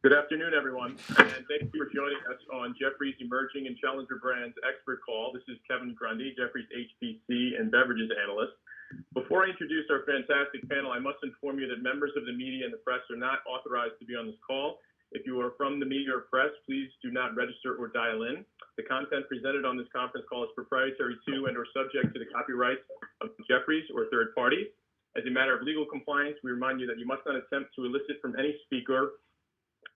Good afternoon, everyone, and thank you for joining us on Jeffries Emerging and Challenger Brands Expert Call. This is Kevin Grundy, Jeffries HPC and Beverages Analyst. Before I introduce our fantastic panel, I must inform you that members of the media and the press are not authorized to be on this call. If you are from the media or press, please do not register or dial in. The content presented on this conference call is proprietary to and or subject to the copyrights of Jeffries or third parties. As a matter of legal compliance, we remind you that you must not attempt to elicit from any speaker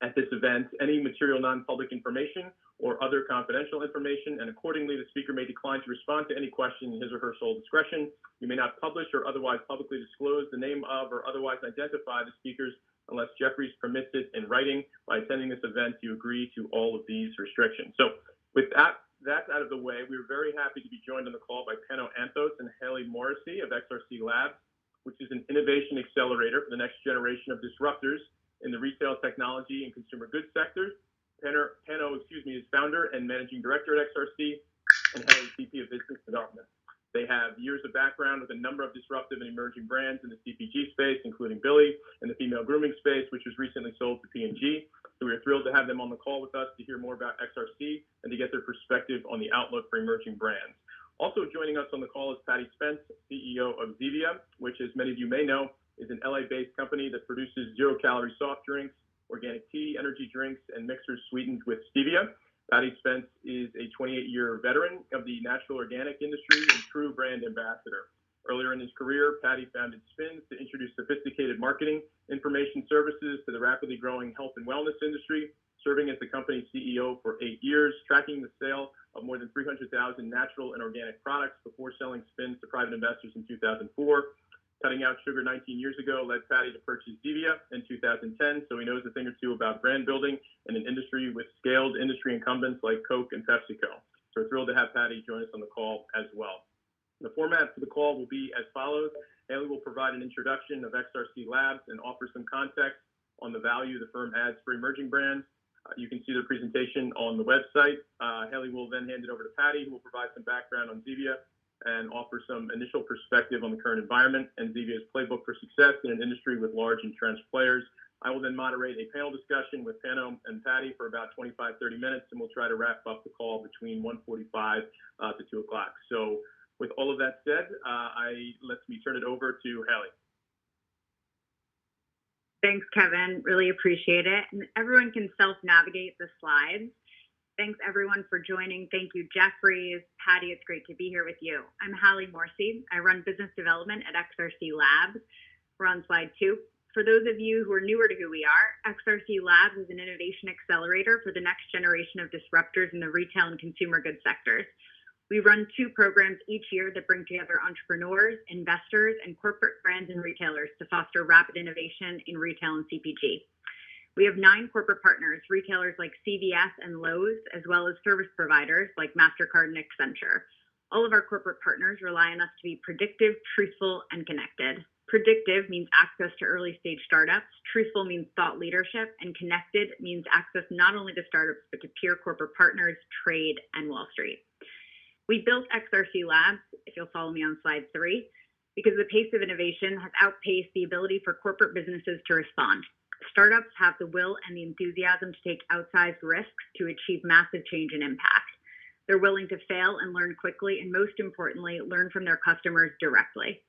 at this event any material non-public information or other confidential information, and accordingly the speaker may decline to respond to any question in his or her sole discretion. You may not publish or otherwise publicly disclose the name of or otherwise identify the speakers unless Jeffries permits it in writing. By attending this event, you agree to all of these restrictions. So with that out of the way, we're very happy to be joined on the call by Pano, Anthos, and Haley Morrissey of XRC Labs, which is an innovation accelerator for the next generation of disruptors in the retail, technology, and consumer goods sectors. Pano, is founder and managing director at XRC, and Haley's VP of Business Development. They have years of background with a number of disruptive and emerging brands in the CPG space, including Billy in the female grooming space, which was recently sold to P&G. So we are thrilled to have them on the call with us to hear more about XRC and to get their perspective on the outlook for emerging brands. Also joining us on the call is Paddy Spence, CEO of Zevia, which, as many of you may know, is an LA-based company that produces zero-calorie soft drinks, organic tea, energy drinks, and mixers sweetened with stevia. Paddy Spence is a 28-year veteran of the natural organic industry and true brand ambassador. Earlier in his career, Paddy founded Spence to introduce sophisticated marketing information services to the rapidly growing health and wellness industry, serving as the company's CEO for 8 years, tracking the sale of more than 300,000 natural and organic products before selling Spence to private investors in 2004. Cutting out sugar 19 years ago led Paddy to purchase Zevia in 2010, so he knows a thing or two about brand building in an industry with scaled industry incumbents like Coke and PepsiCo. So we're thrilled to have Paddy join us on the call as well. The format for the call will be as follows. Haley will provide an introduction of XRC Labs and offer some context on the value the firm adds for emerging brands. You can see the presentation on the website. Haley will then hand it over to Paddy, who will provide some background on Zevia and offer some initial perspective on the current environment and Zevia's playbook for success in an industry with large entrenched players. I will then moderate a panel discussion with Pano and Paddy for about 25-30 minutes, and we'll try to wrap up the call between 1:45 to 2 o'clock. So with all of that said, let me turn it over to Haley. Thanks, Kevin. Really appreciate it. And everyone can self-navigate the slides. Thanks, everyone, for joining. Thank you, Jeffries. Paddy, it's great to be here with you. I'm Haley Morrissey. I run business development at XRC Labs. We're on slide 2. For those of you who are newer to who we are, XRC Labs is an innovation accelerator for the next generation of disruptors in the retail and consumer goods sectors. We run 2 programs each year that bring together entrepreneurs, investors, and corporate brands and retailers to foster rapid innovation in retail and CPG. We have 9 corporate partners, retailers like CVS and Lowe's, as well as service providers like MasterCard and Accenture. All of our corporate partners rely on us to be predictive, truthful, and connected. Predictive means access to early-stage startups. Truthful means thought leadership. And connected means access not only to startups, but to peer corporate partners, trade, and Wall Street. We built XRC Labs, if you'll follow me on slide 3, because the pace of innovation has outpaced the ability for corporate businesses to respond. Startups have the will and the enthusiasm to take outsized risks to achieve massive change and impact. They're willing to fail and learn quickly, and most importantly, learn from their customers directly.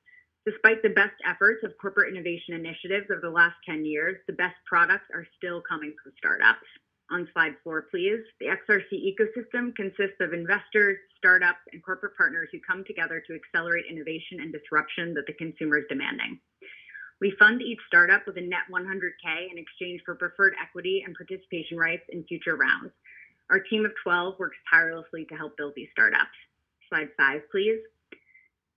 Despite the best efforts of corporate innovation initiatives over the last 10 years, the best products are still coming from startups. On slide 4, please. The XRC ecosystem consists of investors, startups, and corporate partners who come together to accelerate innovation and disruption that the consumer is demanding. We fund each startup with a net $100K in exchange for preferred equity and participation rights in future rounds. Our team of 12 works tirelessly to help build these startups. Slide 5, please.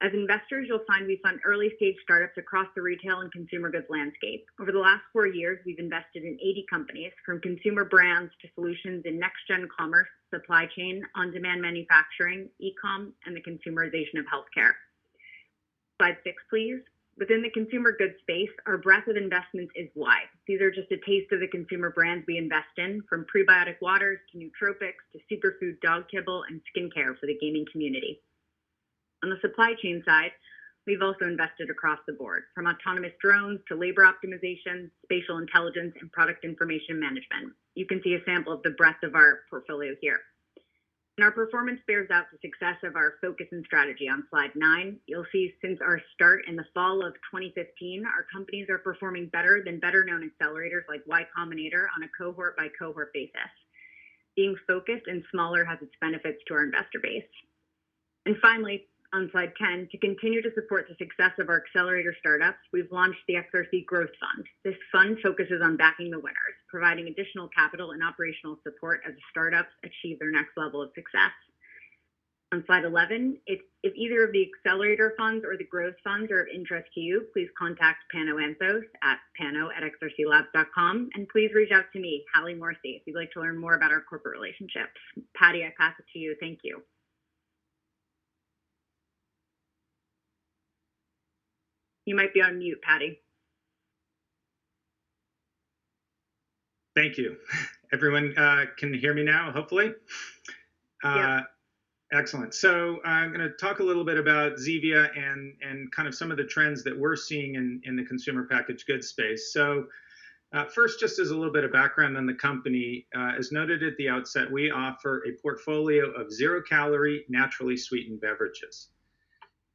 As investors, you'll find we fund early-stage startups across the retail and consumer goods landscape. Over the last 4 years, we've invested in 80 companies, from consumer brands to solutions in next-gen commerce, supply chain, on-demand manufacturing, e-com, and the consumerization of healthcare. Slide 6, please. Within the consumer goods space, our breadth of investments is wide. These are just a taste of the consumer brands we invest in, from prebiotic waters to nootropics to superfood dog kibble and skincare for the gaming community. On the supply chain side, We've also invested across the board, from autonomous drones to labor optimization, spatial intelligence, and product information management. You can see a sample of the breadth of our portfolio here. And our performance bears out the success of our focus and strategy on slide 9. You'll see since our start in the fall of 2015, our companies are performing better than better-known accelerators like Y Combinator on a cohort-by-cohort basis. Being focused and smaller has its benefits to our investor base. And finally, on slide 10, to continue to support the success of our accelerator startups, we've launched the XRC Growth Fund. This fund focuses on backing the winners, providing additional capital and operational support as startups achieve their next level of success. On slide 11, if either of the accelerator funds or the growth funds are of interest to you, please contact Pano Anthos at pano@xrclabs.com, and please reach out to me, Hallie Morsey, if you'd like to learn more about our corporate relationships. Patty, I pass it to you. Thank you. You might be on mute, Patty. Thank you. Everyone can hear me now, hopefully? Yeah. Excellent. So I'm going to talk a little bit about Zevia and kind of some of the trends that we're seeing in the consumer packaged goods space. So first, just as a little bit of background on the company, as noted at the outset, we offer a portfolio of zero-calorie, naturally sweetened beverages.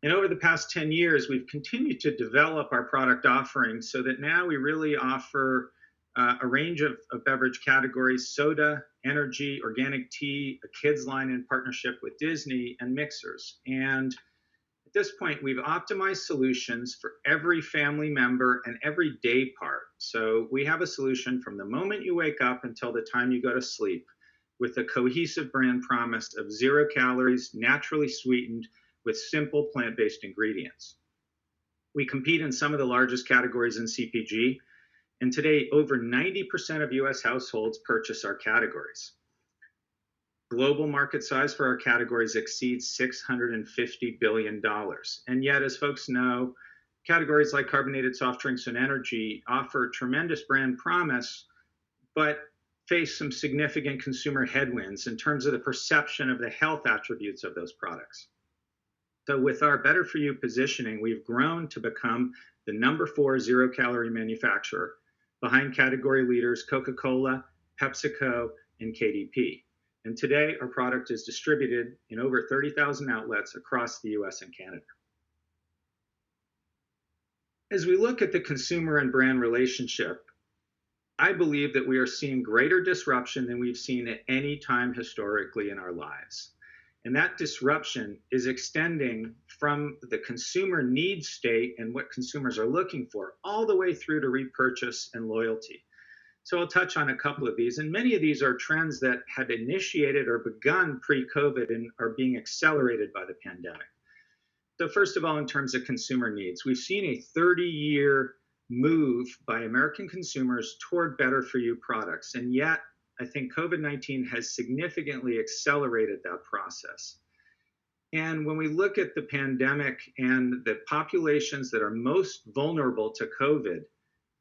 And over the past 10 years, we've continued to develop our product offerings so that now we really offer a range of beverage categories: soda, energy, organic tea, a kids line in partnership with Disney, and mixers. And at this point, we've optimized solutions for every family member and every day part. So we have a solution from the moment you wake up until the time you go to sleep, with a cohesive brand promise of 0 calories, naturally sweetened, with simple plant-based ingredients. We compete in some of the largest categories in CPG, and today over 90% of US households purchase our categories. Global market size for our categories exceeds $650 billion. And yet, as folks know, categories like carbonated soft drinks and energy offer tremendous brand promise, but face some significant consumer headwinds in terms of the perception of the health attributes of those products. So with our better for you positioning, we've grown to become the number 4 zero-calorie manufacturer behind category leaders Coca-Cola, PepsiCo, and KDP. And today, our product is distributed in over 30,000 outlets across the US and Canada. As we look at the consumer and brand relationship, I believe that we are seeing greater disruption than we've seen at any time historically in our lives. And that disruption is extending from the consumer needs state and what consumers are looking for, all the way through to repurchase and loyalty. So I'll touch on a couple of these, and many of these are trends that had initiated or begun pre-COVID and are being accelerated by the pandemic. So first of all, in terms of consumer needs, we've seen a 30-year move by American consumers toward better for you products, and yet I think COVID-19 has significantly accelerated that process. And when we look at the pandemic and the populations that are most vulnerable to COVID,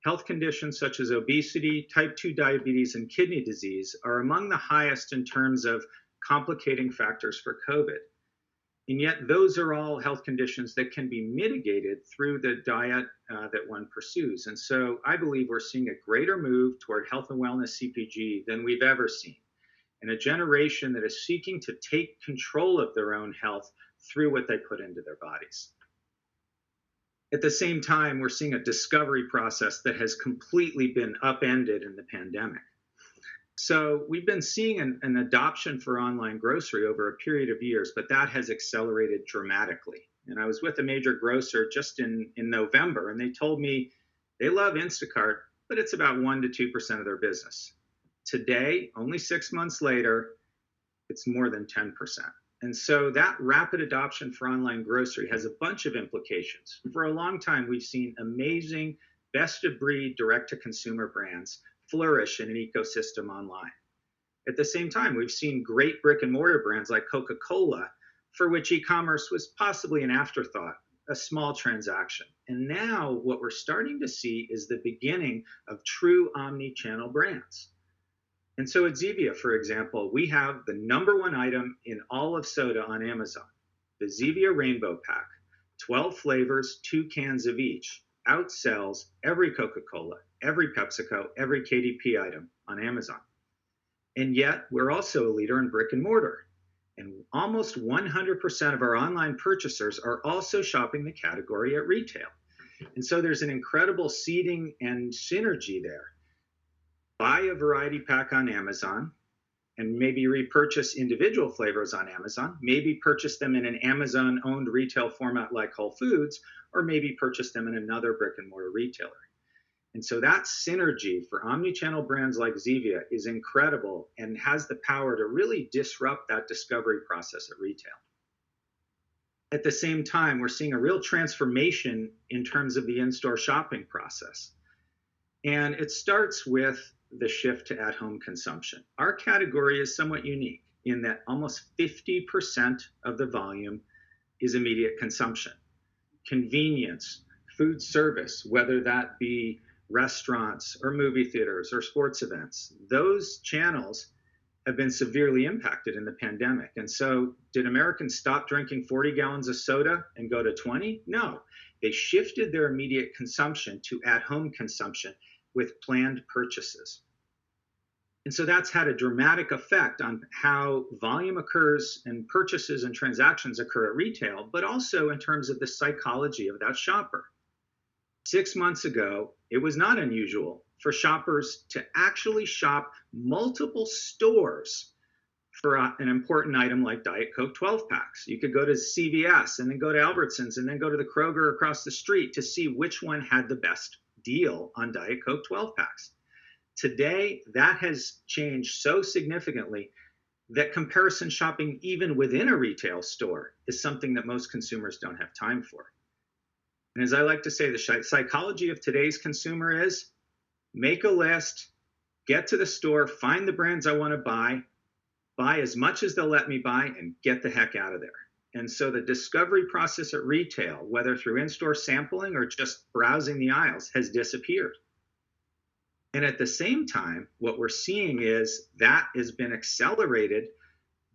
health conditions such as obesity, type 2 diabetes, and kidney disease are among the highest in terms of complicating factors for COVID. And yet those are all health conditions that can be mitigated through the diet that one pursues. And so I believe we're seeing a greater move toward health and wellness CPG than we've ever seen, and a generation that is seeking to take control of their own health through what they put into their bodies. At the same time, we're seeing a discovery process that has completely been upended in the pandemic. So we've been seeing an adoption for online grocery over a period of years, but that has accelerated dramatically. And I was with a major grocer just in November, and they told me they love Instacart, but it's about 1% to 2% of their business. Today, only 6 months later, it's more than 10%. And so that rapid adoption for online grocery has a bunch of implications. For a long time, we've seen amazing best-of-breed direct-to-consumer brands flourish in an ecosystem online. At the same time, we've seen great brick-and-mortar brands like Coca-Cola, for which e-commerce was possibly an afterthought, a small transaction. And now what we're starting to see is the beginning of true omni-channel brands. And so at Zevia, for example, we have the #1 item in all of soda on Amazon, the Zevia Rainbow Pack, 12 flavors, 2 cans of each, outsells every Coca-Cola, every PepsiCo, every KDP item on Amazon. And yet, we're also a leader in brick and mortar. And almost 100% of our online purchasers are also shopping the category at retail. And so there's an incredible seeding and synergy there. Buy a variety pack on Amazon and maybe repurchase individual flavors on Amazon, maybe purchase them in an Amazon-owned retail format like Whole Foods, or maybe purchase them in another brick and mortar retailer. And so that synergy for omnichannel brands like Zevia is incredible and has the power to really disrupt that discovery process at retail. At the same time, we're seeing a real transformation in terms of the in-store shopping process. And it starts with the shift to at-home consumption. Our category is somewhat unique in that almost 50% of the volume is immediate consumption. Convenience, food service, whether that be restaurants or movie theaters or sports events, those channels have been severely impacted in the pandemic. And so did Americans stop drinking 40 gallons of soda and go to 20? No, they shifted their immediate consumption to at-home consumption with planned purchases. And so that's had a dramatic effect on how volume occurs and purchases and transactions occur at retail, but also in terms of the psychology of that shopper. 6 months ago, it was not unusual for shoppers to actually shop multiple stores for an important item like Diet Coke 12 packs. You could go to CVS and then go to Albertsons and then go to the Kroger across the street to see which one had the best deal on Diet Coke 12 packs. Today, that has changed so significantly that comparison shopping even within a retail store is something that most consumers don't have time for. And as I like to say, the psychology of today's consumer is make a list, get to the store, find the brands I want to buy as much as they'll let me buy, and get the heck out of there. And so the discovery process at retail, whether through in-store sampling or just browsing the aisles, has disappeared. And at the same time, what we're seeing is that has been accelerated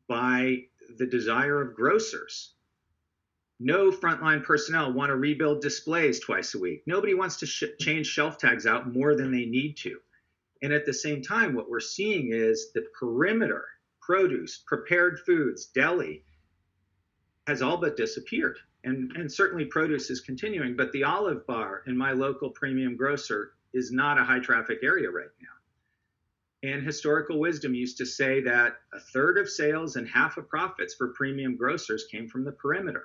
by the desire of grocers. No frontline personnel want to rebuild displays twice a week. Nobody wants to change shelf tags out more than they need to. And at the same time, what we're seeing is the perimeter, produce, prepared foods, deli, has all but disappeared. And certainly produce is continuing, but the Olive Bar in my local premium grocer is not a high traffic area right now. And historical wisdom used to say that a third of sales and half of profits for premium grocers came from the perimeter.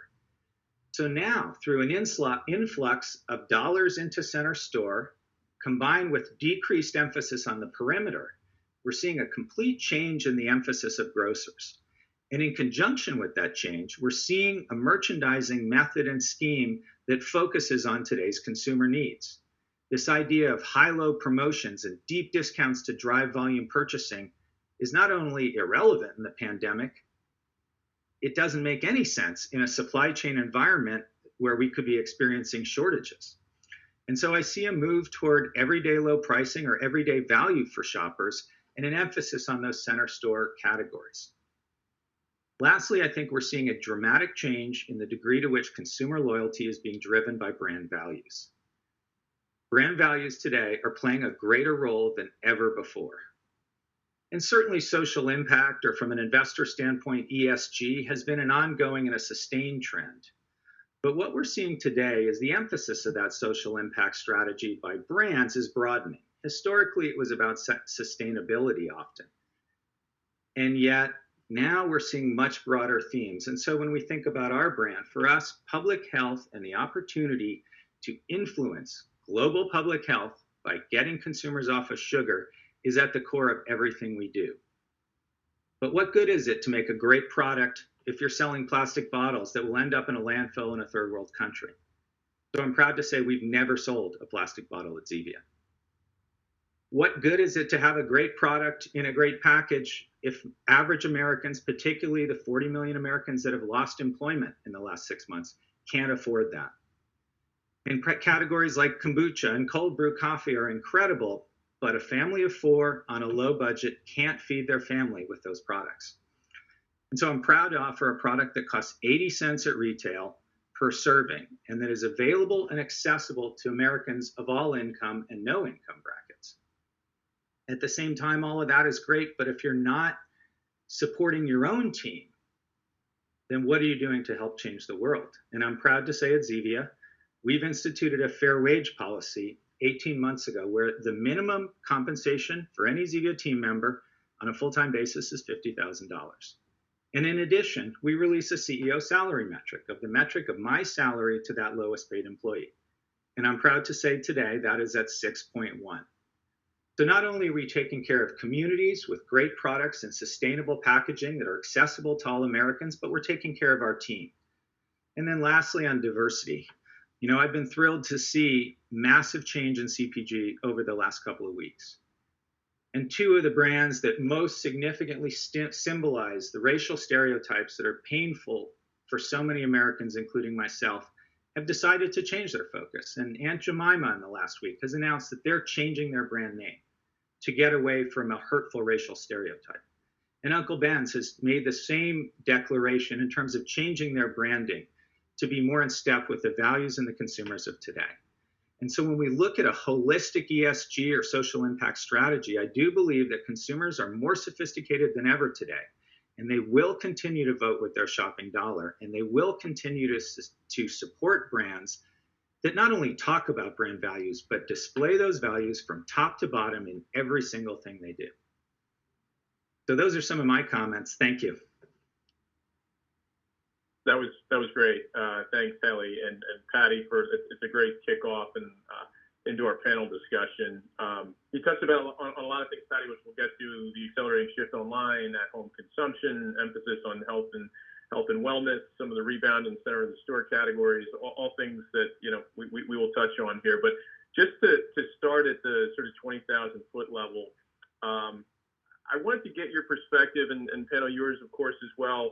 So now, through an influx of dollars into center store, combined with decreased emphasis on the perimeter, we're seeing a complete change in the emphasis of grocers. And in conjunction with that change, we're seeing a merchandising method and scheme that focuses on today's consumer needs. This idea of high-low promotions and deep discounts to drive volume purchasing is not only irrelevant in the pandemic, it doesn't make any sense in a supply chain environment where we could be experiencing shortages. And so I see a move toward everyday low pricing or everyday value for shoppers and an emphasis on those center store categories. Lastly, I think we're seeing a dramatic change in the degree to which consumer loyalty is being driven by brand values. Brand values today are playing a greater role than ever before. And certainly social impact, or from an investor standpoint, ESG, has been an ongoing and a sustained trend. But what we're seeing today is the emphasis of that social impact strategy by brands is broadening. Historically, it was about sustainability often. And yet, now we're seeing much broader themes. And so when we think about our brand, for us, public health and the opportunity to influence global public health by getting consumers off of sugar is at the core of everything we do. But what good is it to make a great product if you're selling plastic bottles that will end up in a landfill in a third world country? So I'm proud to say we've never sold a plastic bottle at Zevia. What good is it to have a great product in a great package if average Americans, particularly the 40 million Americans that have lost employment in the last 6 months, can't afford that? And categories like kombucha and cold brew coffee are incredible, but a family of 4 on a low budget can't feed their family with those products. And so I'm proud to offer a product that costs 80 cents at retail, per serving, and that is available and accessible to Americans of all income and no income brackets. At the same time, all of that is great, but if you're not supporting your own team, then what are you doing to help change the world? And I'm proud to say at Zevia, we've instituted a fair wage policy 18 months ago where the minimum compensation for any Zevia team member on a full-time basis is $50,000. And in addition, we release a CEO salary metric of the metric of my salary to that lowest paid employee. And I'm proud to say today that is at 6.1. So not only are we taking care of communities with great products and sustainable packaging that are accessible to all Americans, but we're taking care of our team. And then lastly, on diversity. You know, I've been thrilled to see massive change in CPG over the last couple of weeks. And two of the brands that most significantly symbolize the racial stereotypes that are painful for so many Americans, including myself, have decided to change their focus. And Aunt Jemima in the last week has announced that they're changing their brand name to get away from a hurtful racial stereotype. And Uncle Ben's has made the same declaration in terms of changing their branding to be more in step with the values and the consumers of today. And so when we look at a holistic ESG or social impact strategy, I do believe that consumers are more sophisticated than ever today, and they will continue to vote with their shopping dollar, and they will continue to support brands that not only talk about brand values, but display those values from top to bottom in every single thing they do. So those are some of my comments. Thank you. That was great. Thanks, Haley and Patti, for it's a great kickoff and into our panel discussion. You touched about on a lot of things, Patti, which we'll get to: the accelerating shift online, at-home consumption, emphasis on health and wellness, some of the rebound in center of the store categories, all things that we will touch on here. But just to start at the sort of 20,000 foot level, I wanted to get your perspective and Pano, yours, of course, as well,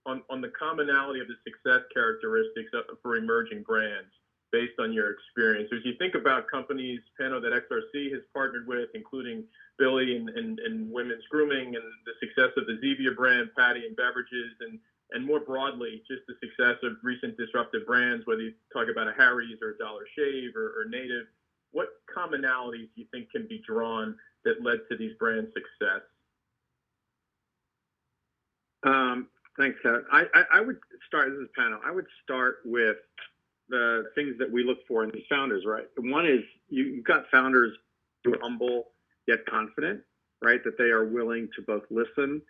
on the commonality of the success characteristics for emerging brands based on your experience. As you think about companies, Pano, that XRC has partnered with, including Billy and women's grooming, and the success of the Zevia brand, Paddy and Beverages, and more broadly, just the success of recent disruptive brands, whether you talk about a Harry's or a Dollar Shave or Native, what commonalities do you think can be drawn that led to these brands' success? Thanks, Kevin. I would start, this is Pano, I would start with the things that we look for in these founders, right? One is you've got founders who are humble yet confident, right? That they are willing to both listen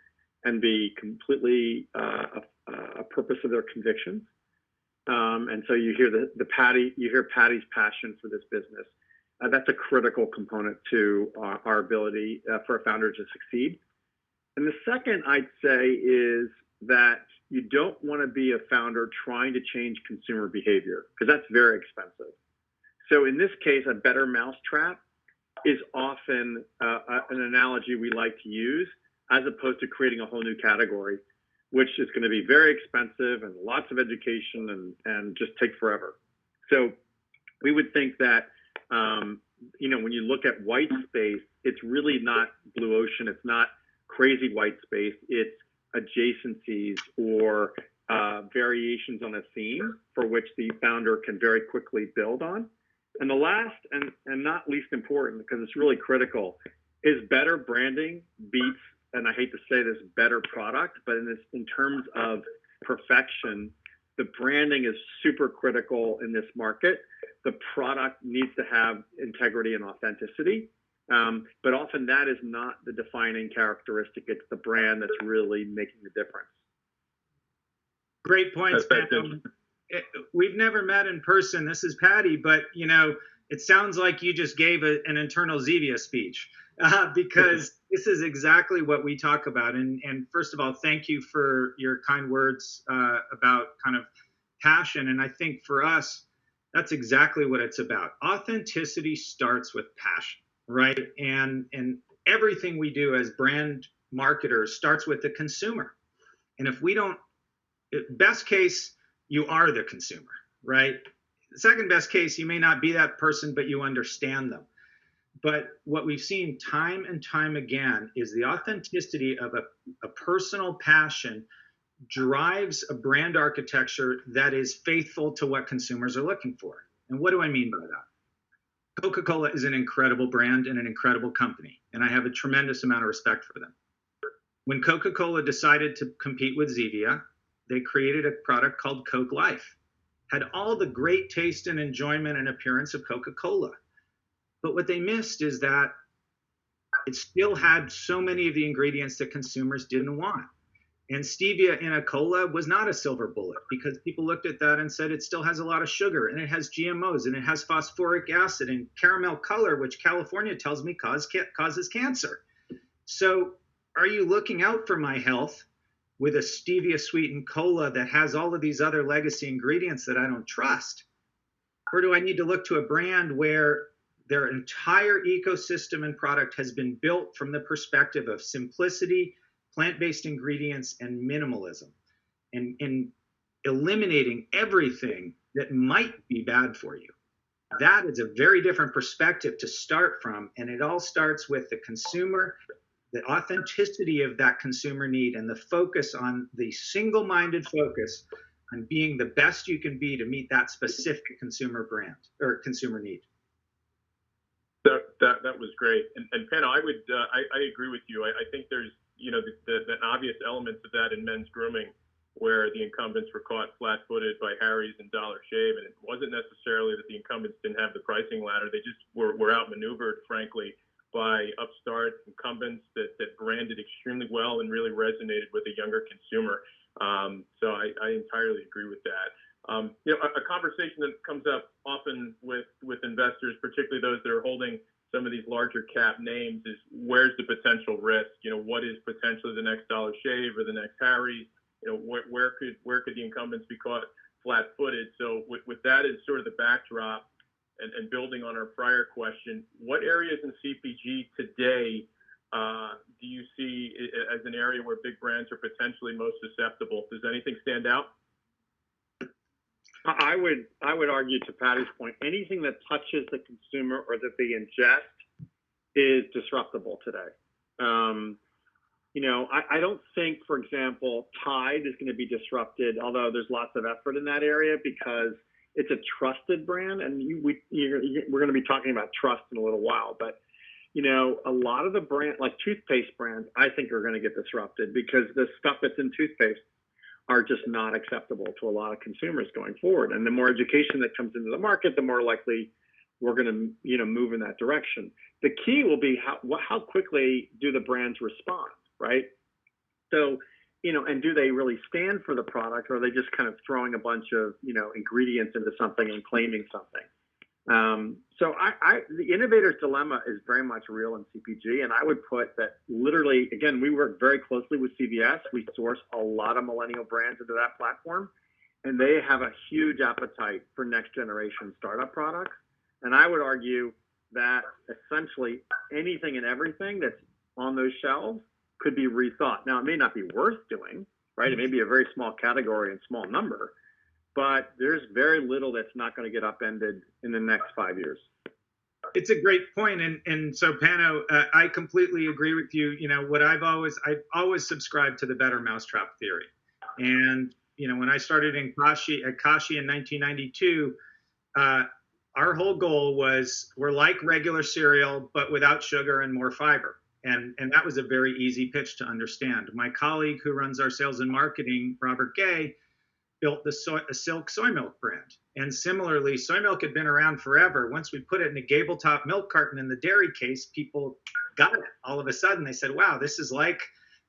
and be completely a purpose of their convictions. And so you hear Paddy's passion for this business. That's a critical component to our ability for a founder to succeed. And the second I'd say is that you don't want to be a founder trying to change consumer behavior, because that's very expensive. So in this case, a better mousetrap is often an analogy we like to use, as opposed to creating a whole new category, which is going to be very expensive and lots of education and just take forever. So we would think that, when you look at white space, it's really not blue ocean. It's not crazy white space. It's adjacencies or variations on a theme for which the founder can very quickly build on. And the last and not least important, because it's really critical, is better branding beats, and I hate to say this, better product, but in terms of perfection, the branding is super critical in this market. The product needs to have integrity and authenticity. But often that is not the defining characteristic. It's the brand that's really making the difference. Great points, Pano. We've never met in person. This is Paddy, but it sounds like you just gave an internal Zevia speech because this is exactly what we talk about. And first of all, thank you for your kind words about kind of passion. And I think for us, that's exactly what it's about. Authenticity starts with passion. Right. And everything we do as brand marketers starts with the consumer. And if we don't, best case, you are the consumer, right? Second best case, you may not be that person, but you understand them. But what we've seen time and time again is the authenticity of a personal passion drives a brand architecture that is faithful to what consumers are looking for. And what do I mean by that? Coca-Cola is an incredible brand and an incredible company, and I have a tremendous amount of respect for them. When Coca-Cola decided to compete with Zevia, they created a product called Coke Life. Had all the great taste and enjoyment and appearance of Coca-Cola. But what they missed is that it still had so many of the ingredients that consumers didn't want. And stevia in a cola was not a silver bullet, because people looked at that and said it still has a lot of sugar, and it has GMOs, and it has phosphoric acid and caramel color, which California tells me causes cancer. So are you looking out for my health with a stevia sweetened cola that has all of these other legacy ingredients that I don't trust? Or do I need to look to a brand where their entire ecosystem and product has been built from the perspective of simplicity, plant-based ingredients, and minimalism, and eliminating everything that might be bad for you? That is a very different perspective to start from, and it all starts with the consumer, the authenticity of that consumer need, and the focus on the single-minded focus on being the best you can be to meet that specific consumer brand or consumer need. That was great, and Pano, I agree with you. I think there's the obvious elements of that in men's grooming, where the incumbents were caught flat-footed by Harry's and Dollar Shave, and it wasn't necessarily that the incumbents didn't have the pricing ladder; they just were outmaneuvered, frankly, by upstart incumbents that branded extremely well and really resonated with a younger consumer. So I entirely agree with that. A conversation that comes up often with investors, particularly those that are holding some of these larger cap names, is where's the potential risk? What is potentially the next Dollar Shave or the next Harry's? Where could the incumbents be caught flat-footed? So with that as sort of the backdrop, and building on our prior question, what areas in CPG today do you see as an area where big brands are potentially most susceptible? Does anything stand out? I would argue, to Patty's point, anything that touches the consumer or that they ingest is disruptable today. I don't think, for example, Tide is going to be disrupted, although there's lots of effort in that area because it's a trusted brand, and we're going to be talking about trust in a little while. But a lot of the brand, like toothpaste brands, I think are going to get disrupted because the stuff that's in toothpaste are just not acceptable to a lot of consumers going forward. And the more education that comes into the market, the more likely we're going to move in that direction. The key will be how quickly do the brands respond, right? So, and do they really stand for the product, or are they just kind of throwing a bunch of, ingredients into something and claiming something? So the innovator's dilemma is very much real in CPG, and I would put that literally, again, we work very closely with CVS. We source a lot of millennial brands into that platform, and they have a huge appetite for next generation startup products. And I would argue that essentially anything and everything that's on those shelves could be rethought. Now, it may not be worth doing, right? It may be a very small category and small number, but there's very little that's not going to get upended in the next 5 years. It's a great point. And so, Pano, I completely agree with you. I've always subscribed to the better mousetrap theory. And, when I started at Kashi in 1992, our whole goal was we're like regular cereal, but without sugar and more fiber. And that was a very easy pitch to understand. My colleague who runs our sales and marketing, Robert Gay, built the Silk soy milk brand. And similarly, soy milk had been around forever. Once we put it in a gable top milk carton in the dairy case, people got it. All of a sudden, they said, wow, this is like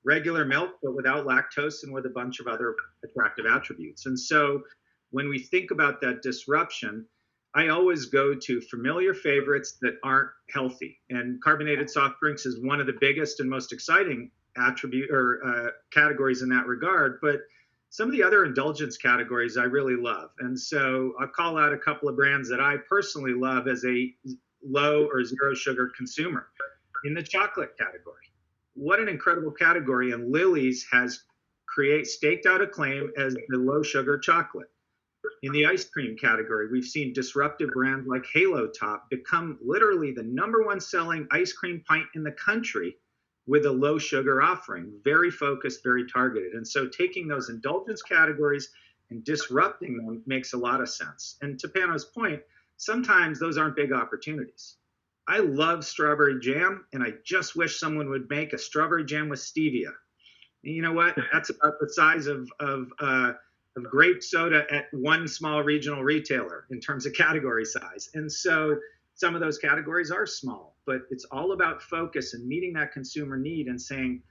regular milk, but without lactose and with a bunch of other attractive attributes. And so when we think about that disruption, I always go to familiar favorites that aren't healthy. And carbonated soft drinks is one of the biggest and most exciting categories in that regard. But some of the other indulgence categories I really love. And so I'll call out a couple of brands that I personally love as a low or zero sugar consumer. In the chocolate category, what an incredible category. And Lily's has staked out a claim as the low sugar chocolate. In the ice cream category, we've seen disruptive brands like Halo Top become literally the #1 selling ice cream pint in the country with a low sugar offering, very focused, very targeted. And so taking those indulgence categories and disrupting them makes a lot of sense. And to Pano's point, sometimes those aren't big opportunities. I love strawberry jam, and I just wish someone would make a strawberry jam with stevia. And you know what? That's about the size of grape soda at one small regional retailer in terms of category size. And so some of those categories are small, but it's all about focus and meeting that consumer need and saying,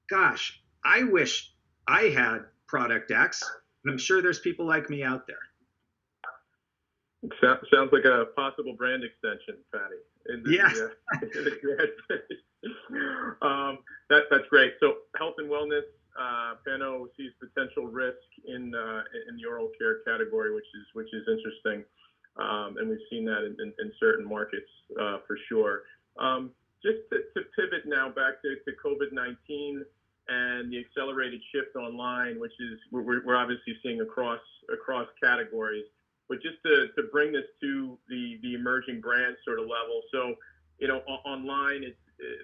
gosh, I wish I had product X. And I'm sure there's people like me out there. Sounds like a possible brand extension, Patti. Yes. That's great. So health and wellness, Pano sees potential risk in the oral care category, which is interesting, and we've seen that in certain markets for sure. Just to pivot now back to COVID-19 and the accelerated shift online, which is we're obviously seeing across categories. But just to bring this to the emerging brand sort of level, so online, it's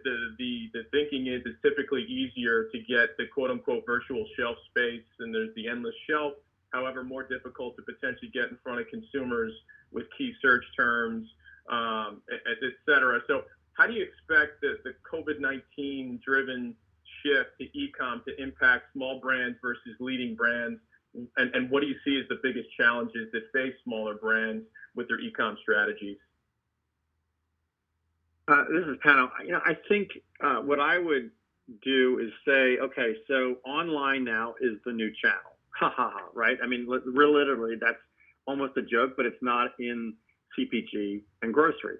the thinking is it's typically easier to get the quote unquote virtual shelf space, and there's the endless shelf. However, more difficult to potentially get in front of consumers with key search terms, et cetera. So, how do you expect the COVID-19 driven shift to e-com to impact small brands versus leading brands? And what do you see as the biggest challenges that face smaller brands with their e-com strategies? This is Pano. I think what I would do is say, okay, so online now is the new channel. Ha ha ha, right? I mean, literally, that's almost a joke, but it's not in CPG and grocery.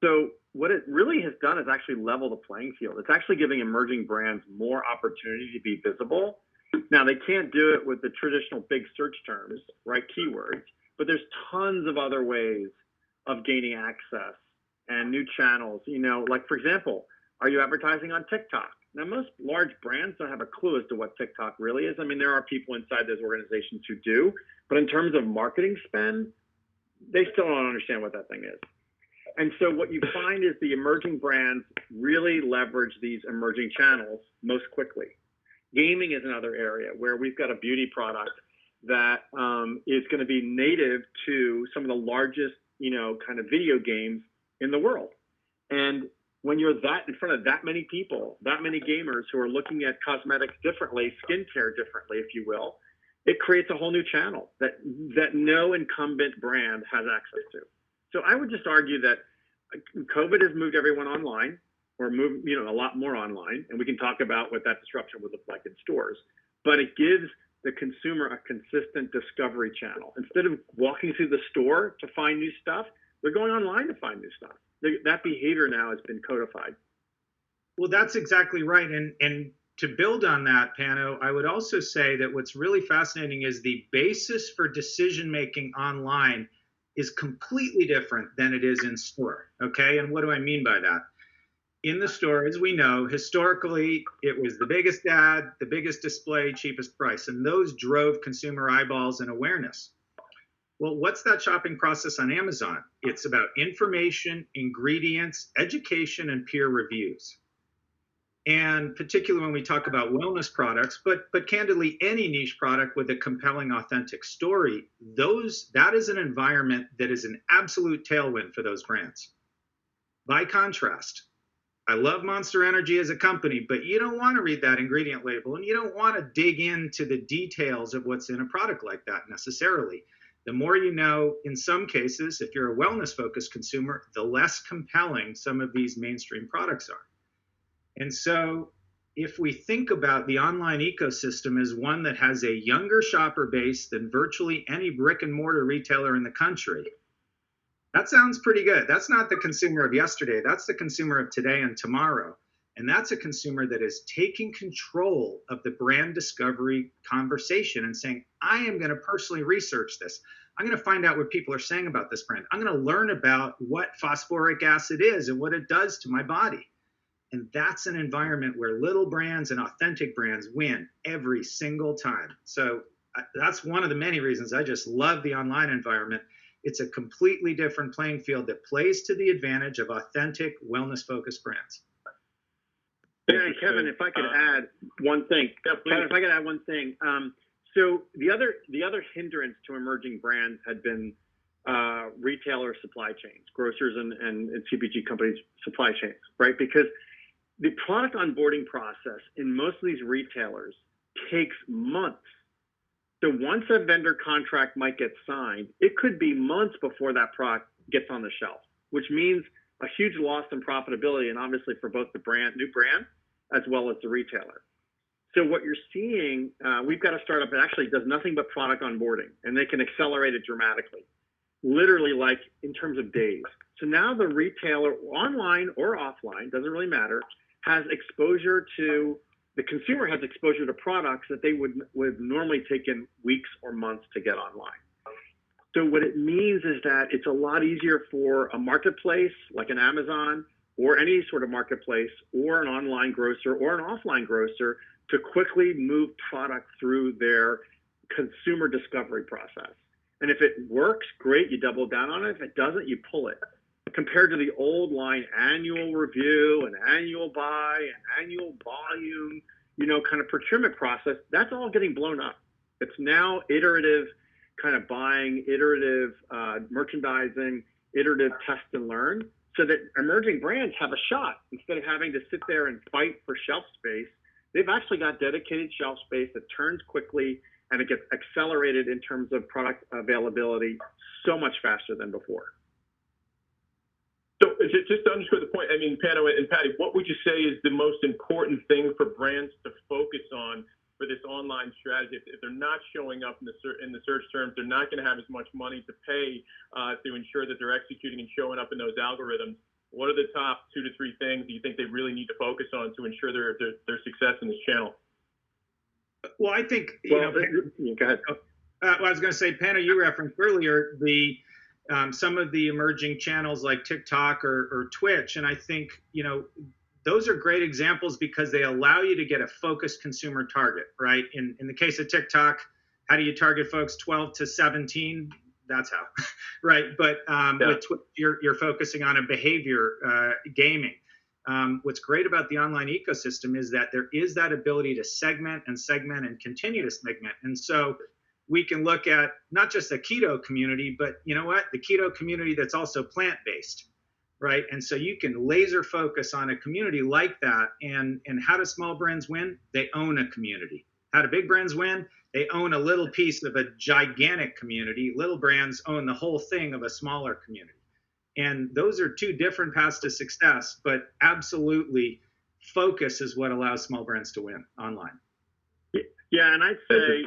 So what it really has done is actually level the playing field. It's actually giving emerging brands more opportunity to be visible. Now, they can't do it with the traditional big search terms, right, keywords, but there's tons of other ways of gaining access and new channels. Like, for example, are you advertising on TikTok? Now, most large brands don't have a clue as to what TikTok really is. I mean, there are people inside those organizations who do, but in terms of marketing spend, they still don't understand what that thing is. And so what you find is the emerging brands really leverage these emerging channels most quickly. Gaming is another area where we've got a beauty product that is going to be native to some of the largest, kind of video games in the world. And when you're in front of that many people, that many gamers who are looking at cosmetics differently, skincare differently, if you will, it creates a whole new channel that no incumbent brand has access to. So I would just argue that COVID has moved everyone online, or moved, a lot more online, and we can talk about what that disruption would look like in stores. But it gives the consumer a consistent discovery channel. Instead of walking through the store to find new stuff, they're going online to find new stuff. That behavior now has been codified. Well, that's exactly right. And to build on that, Pano, I would also say that what's really fascinating is the basis for decision-making online is completely different than it is in store, okay? And what do I mean by that? In the store, as we know, historically, it was the biggest ad, the biggest display, cheapest price, and those drove consumer eyeballs and awareness. Well, what's that shopping process on Amazon? It's about information, ingredients, education, and peer reviews. And particularly when we talk about wellness products, but candidly, any niche product with a compelling, authentic story, that is an environment that is an absolute tailwind for those brands. By contrast, I love Monster Energy as a company, but you don't want to read that ingredient label, and you don't want to dig into the details of what's in a product like that necessarily. The more you know, in some cases, if you're a wellness-focused consumer, the less compelling some of these mainstream products are. And so if we think about the online ecosystem as one that has a younger shopper base than virtually any brick and mortar retailer in the country, that sounds pretty good. That's not the consumer of yesterday. That's the consumer of today and tomorrow. And that's a consumer that is taking control of the brand discovery conversation and saying, I am going to personally research this. I'm going to find out what people are saying about this brand. I'm going to learn about what phosphoric acid is and what it does to my body. And that's an environment where little brands and authentic brands win every single time. So that's one of the many reasons I just love the online environment. It's a completely different playing field that plays to the advantage of authentic, wellness-focused brands. Yeah, and Kevin, if I could add one thing. Yeah, Kevin, if I could add one thing. So the other hindrance to emerging brands had been retailer supply chains, grocers and CPG companies' supply chains, right? Because the product onboarding process in most of these retailers takes months. So once a vendor contract might get signed, it could be months before that product gets on the shelf, which means a huge loss in profitability, and obviously for both the new brand, as well as the retailer. So what you're seeing, we've got a startup that actually does nothing but product onboarding, and they can accelerate it dramatically, literally like in terms of days. So now the retailer, online or offline, doesn't really matter, has exposure to, the consumer has exposure to products that they would normally take in weeks or months to get online. So what it means is that it's a lot easier for a marketplace like an Amazon or any sort of marketplace or an online grocer or an offline grocer to quickly move product through their consumer discovery process. And if it works, great, you double down on it. If it doesn't, you pull it. Compared to the old line annual review and annual buy and annual volume, kind of procurement process, that's all getting blown up. It's now iterative kind of buying, iterative merchandising, iterative test and learn, so that emerging brands have a shot. Instead of having to sit there and fight for shelf space, they've actually got dedicated shelf space that turns quickly, and it gets accelerated in terms of product availability so much faster than before. So just to underscore the point, I mean, Pano and Paddy, what would you say is the most important thing for brands to focus on for this online strategy? If they're not showing up in the search terms, they're not going to have as much money to pay to ensure that they're executing and showing up in those algorithms. What are the top 2 to 3 things that you think they really need to focus on to ensure their success in this channel? Well, I think, go ahead. I was going to say, Pano, you referenced earlier some of the emerging channels like TikTok or Twitch. And I think, those are great examples because they allow you to get a focused consumer target, right? In the case of TikTok, how do you target folks 12 to 17? That's how, right? But with Twitch, you're focusing on a behavior gaming. What's great about the online ecosystem is that there is that ability to segment and continue to segment. And so we can look at not just the keto community, but you know what? The keto community that's also plant-based, right? And so you can laser focus on a community like that. And how do small brands win? They own a community. How do big brands win? They own a little piece of a gigantic community. Little brands own the whole thing of a smaller community. And those are 2 different paths to success, but absolutely focus is what allows small brands to win online. Yeah, and I'd say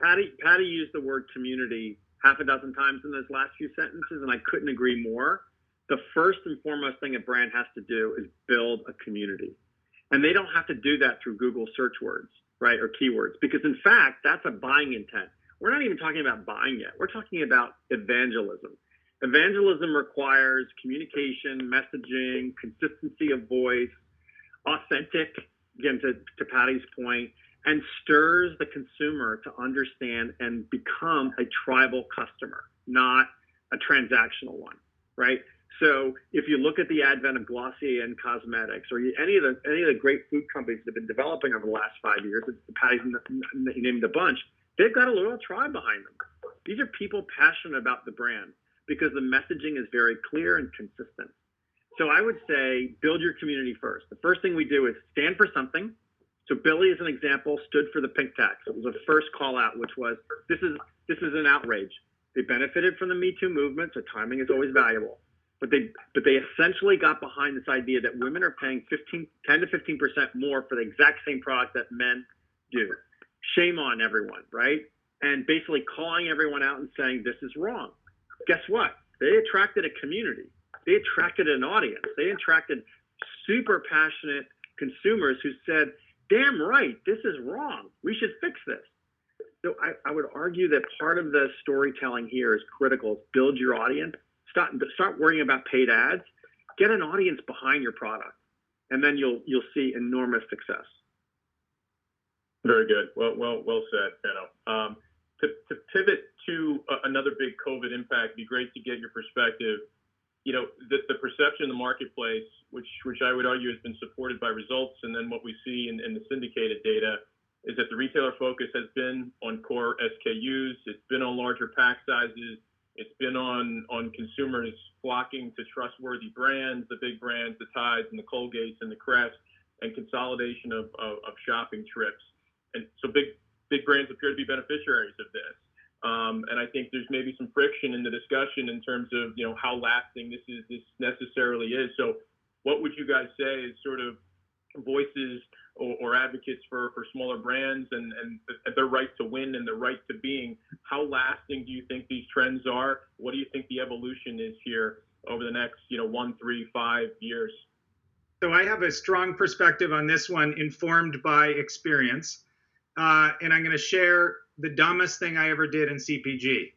Paddy used the word community half a dozen times in those last few sentences, and I couldn't agree more. The first and foremost thing a brand has to do is build a community. And they don't have to do that through Google search words, right, or keywords, because in fact, that's a buying intent. We're not even talking about buying yet. We're talking about evangelism. Evangelism requires communication, messaging, consistency of voice, authentic, again, to Paddy's point, and stirs the consumer to understand and become a tribal customer, not a transactional one, right? So if you look at the advent of Glossier and cosmetics, or any of the great food companies that have been developing over the last 5 years, Paddy's named a bunch, they've got a little tribe behind them. These are people passionate about the brand because the messaging is very clear and consistent. So I would say build your community first. The first thing we do is stand for something. So Billy, as an example, stood for the pink tax. It was a first call out, which was, this is an outrage. They benefited from the Me Too movement, so timing is always valuable. But they essentially got behind this idea that women are paying 10 to 15% more for the exact same product that men do. Shame on everyone, right? And basically calling everyone out and saying this is wrong. Guess what? They attracted a community. They attracted an audience. They attracted super passionate consumers who said, damn right, this is wrong. We should fix this. So I would argue that part of the storytelling here is critical. Build your audience. Start worrying about paid ads. Get an audience behind your product, and then you'll see enormous success. Very good. Well said, Pano. To pivot to another big COVID impact, it'd be great to get your perspective the perception in the marketplace, which I would argue has been supported by results, and then what we see in the syndicated data, is that the retailer focus has been on core SKUs. It's been on larger pack sizes. It's been on consumers flocking to trustworthy brands, the big brands, the Tides and the Colgates and the Crest, and consolidation of shopping trips. And so big brands appear to be beneficiaries of this. And I think there's maybe some friction in the discussion in terms of, how lasting this necessarily is. So what would you guys say is sort of voices or advocates for smaller brands and their right to win and the right to being? How lasting do you think these trends are? What do you think the evolution is here over the next, 1, 3, 5 years? So I have a strong perspective on this one, informed by experience. And I'm going to share the dumbest thing I ever did in CPG.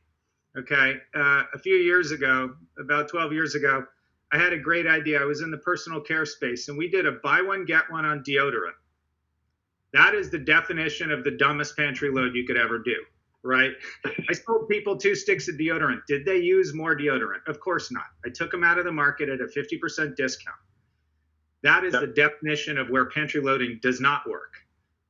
Okay. A few years ago, about 12 years ago, I had a great idea. I was in the personal care space, and we did a buy one, get one on deodorant. That is the definition of the dumbest pantry load you could ever do, right? I sold people 2 sticks of deodorant. Did they use more deodorant? Of course not. I took them out of the market at a 50% discount. That is the definition of where pantry loading does not work.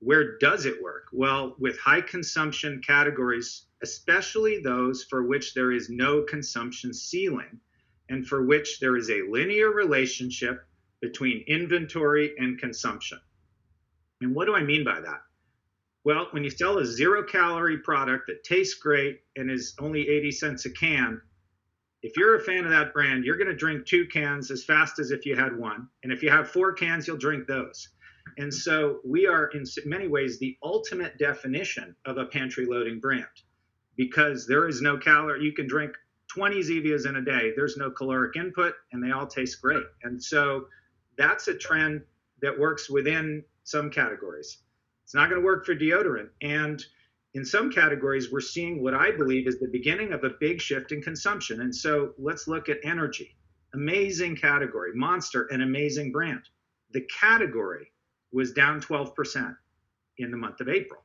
Where does it work? Well, with high consumption categories, especially those for which there is no consumption ceiling and for which there is a linear relationship between inventory and consumption. And what do I mean by that? Well, when you sell a 0-calorie product that tastes great and is only 80 cents a can, if you're a fan of that brand, you're going to drink 2 cans as fast as if you had 1. And if you have 4 cans, you'll drink those. And so we are in many ways the ultimate definition of a pantry loading brand, because there is no calorie. You can drink 20 Zevias in a day. There's no caloric input, and they all taste great. And so that's a trend that works within some categories. It's not going to work for deodorant. And in some categories, we're seeing what I believe is the beginning of a big shift in consumption. And so let's look at energy. Amazing category. Monster, an amazing brand. The category was down 12% in the month of April.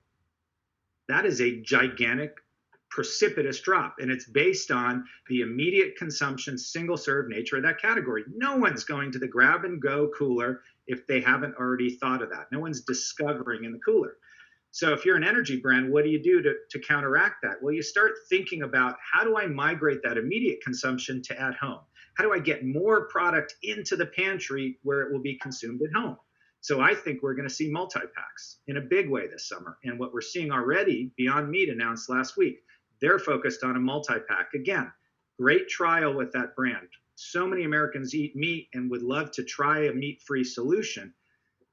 That is a gigantic, precipitous drop, and it's based on the immediate consumption, single-serve nature of that category. No one's going to the grab-and-go cooler if they haven't already thought of that. No one's discovering in the cooler. So if you're an energy brand, what do you do to counteract that? Well, you start thinking about, how do I migrate that immediate consumption to at home? How do I get more product into the pantry where it will be consumed at home? So I think we're going to see multi-packs in a big way this summer. And what we're seeing already, Beyond Meat announced last week, they're focused on a multi-pack. Again, great trial with that brand. So many Americans eat meat and would love to try a meat-free solution.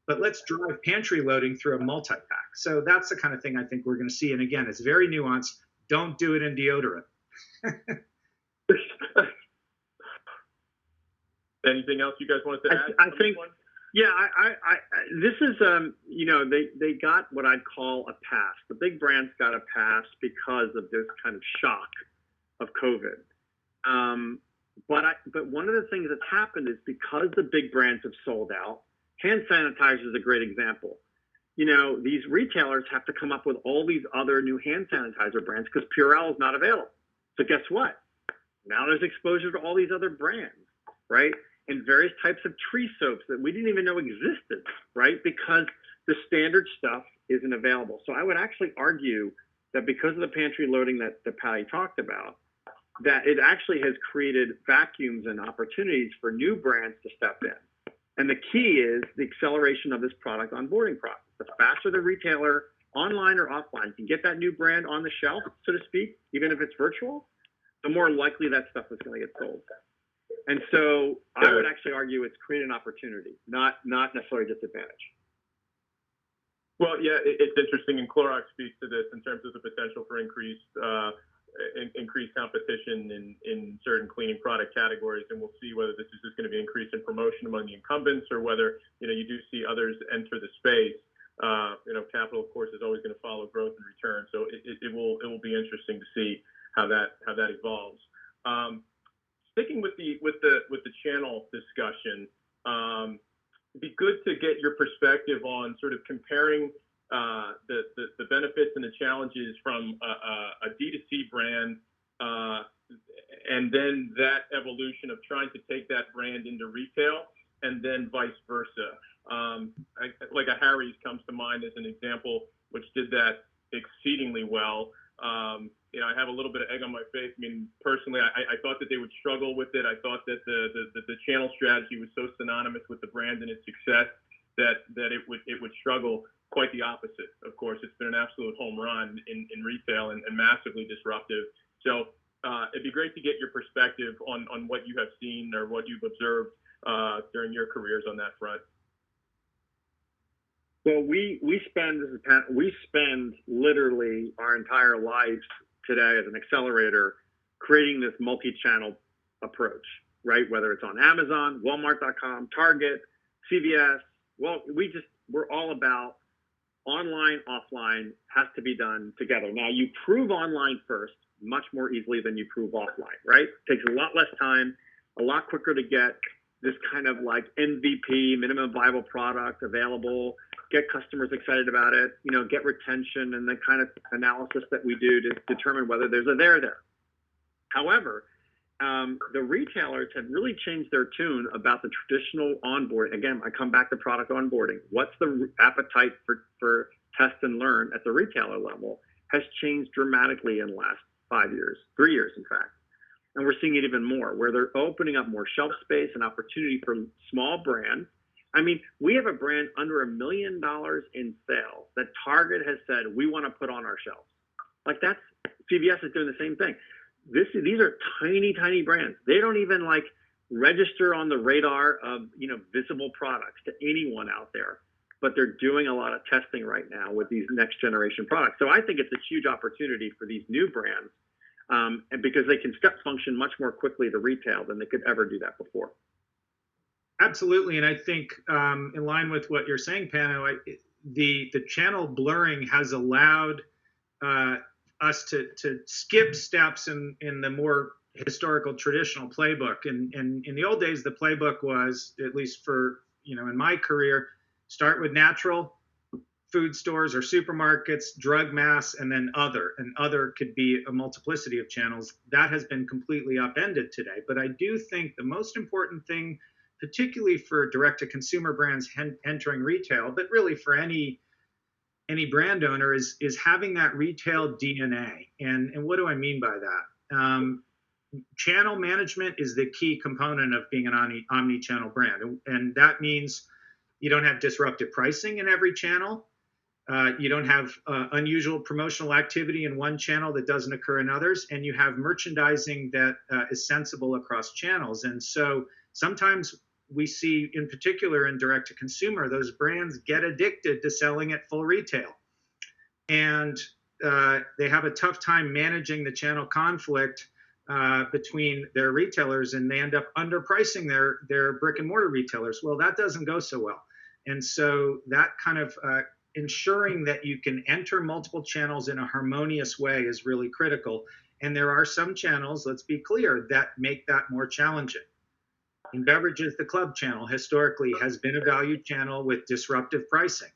But let's drive pantry loading through a multi-pack. So that's the kind of thing I think we're going to see. And again, it's very nuanced. Don't do it in deodorant. Anything else you guys wanted to add? I think, yeah, this is, they got what I'd call a pass. The big brands got a pass because of this kind of shock of COVID. But one of the things that's happened is because the big brands have sold out, hand sanitizer is a great example. These retailers have to come up with all these other new hand sanitizer brands because Purell is not available. So guess what? Now there's exposure to all these other brands, right? And various types of tree soaps that we didn't even know existed, right? Because the standard stuff isn't available. So I would actually argue that because of the pantry loading that Paddy talked about, that it actually has created vacuums and opportunities for new brands to step in. And the key is the acceleration of this product onboarding process. The faster the retailer, online or offline, can get that new brand on the shelf, so to speak, even if it's virtual, the more likely that stuff is going to get sold. And so I would actually argue it's created an opportunity, not necessarily disadvantage. Well, yeah, it's interesting, and Clorox speaks to this in terms of the potential for increased competition in certain cleaning product categories, and we'll see whether this is just going to be increased in promotion among the incumbents or whether you do see others enter the space. Capital, of course, is always going to follow growth and return, so it will be interesting to see how that evolves. Sticking with the channel discussion, it'd be good to get your perspective on sort of comparing the benefits and the challenges from a D2C brand and then that evolution of trying to take that brand into retail, and then vice versa. Like a Harry's comes to mind as an example, which did that exceedingly well. I have a little bit of egg on my face. I mean, personally, I thought that they would struggle with it. I thought that the channel strategy was so synonymous with the brand and its success that it would struggle. Quite the opposite, of course. It's been an absolute home run in retail and massively disruptive. So it'd be great to get your perspective on what you have seen or what you've observed during your careers on that front. Well, we spend literally our entire lives today as an accelerator creating this multi-channel approach, right? Whether it's on Amazon, Walmart.com, Target, CVS. Well, we're all about online, offline has to be done together. Now, you prove online first much more easily than you prove offline, right? It takes a lot less time, a lot quicker to get this kind of like MVP, minimum viable product available, get customers excited about it, get retention and the kind of analysis that we do to determine whether there's a there there. However, the retailers have really changed their tune about the traditional onboarding. Again, I come back to product onboarding. What's the appetite for test and learn at the retailer level has changed dramatically in the last 5 years, 3 years, in fact. And we're seeing it even more, where they're opening up more shelf space and opportunity for small brands. I mean, we have a brand under $1 million in sales that Target has said we want to put on our shelves. Like CVS is doing the same thing. These are tiny, tiny brands. They don't even register on the radar of visible products to anyone out there. But they're doing a lot of testing right now with these next generation products. So I think it's a huge opportunity for these new brands, and because they can step function much more quickly to retail than they could ever do that before. Absolutely, and I think in line with what you're saying, Pano, the channel blurring has allowed us to skip steps in the more historical traditional playbook. And in the old days, the playbook was, at least for in my career, start with natural food stores or supermarkets, drug mass, and then other. And other could be a multiplicity of channels. That has been completely upended today. But I do think the most important thing, particularly for direct-to-consumer brands entering retail, but really for any brand owner, is having that retail DNA. And what do I mean by that? Channel management is the key component of being an omni-channel brand. And that means you don't have disruptive pricing in every channel. You don't have unusual promotional activity in one channel that doesn't occur in others. And you have merchandising that is sensible across channels. And so sometimes we see, in particular in direct-to-consumer, those brands get addicted to selling at full retail. And they have a tough time managing the channel conflict between their retailers, and they end up underpricing their brick-and-mortar retailers. Well, that doesn't go so well. And so that kind of ensuring that you can enter multiple channels in a harmonious way is really critical. And there are some channels, let's be clear, that make that more challenging. In beverages, the club channel historically has been a value channel with disruptive pricing.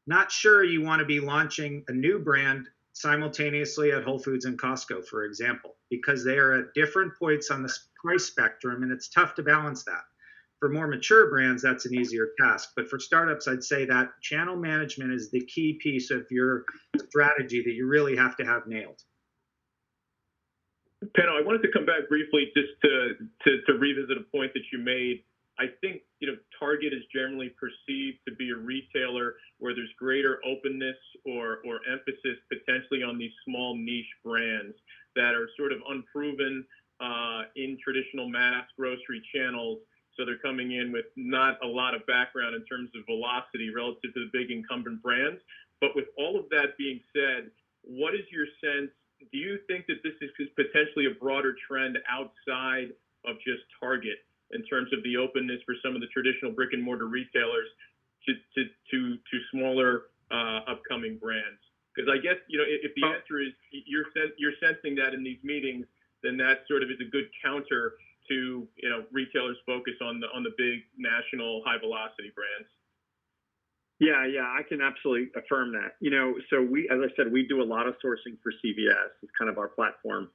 Not sure you want to be launching a new brand simultaneously at Whole Foods and Costco, for example, because they are at different points on the price spectrum, and it's tough to balance that. For more mature brands, that's an easier task. But for startups, I'd say that channel management is the key piece of your strategy that you really have to have nailed. Pano, I wanted to come back briefly just to revisit a point that you made. I think Target is generally perceived to be a retailer where there's greater openness or emphasis potentially on these small niche brands that are sort of unproven in traditional mass grocery channels. So they're coming in with not a lot of background in terms of velocity relative to the big incumbent brands. But with all of that being said, what is your sense? Do you think that this is potentially a broader trend outside of just Target in terms of the openness for some of the traditional brick and mortar retailers to smaller upcoming brands? Because I guess if the answer is you're sensing that in these meetings, then that sort of is a good counter to retailers' focus on the big national high velocity brands. Yeah, I can absolutely affirm that. So we, as I said, we do a lot of sourcing for CVS. It's kind of our platform.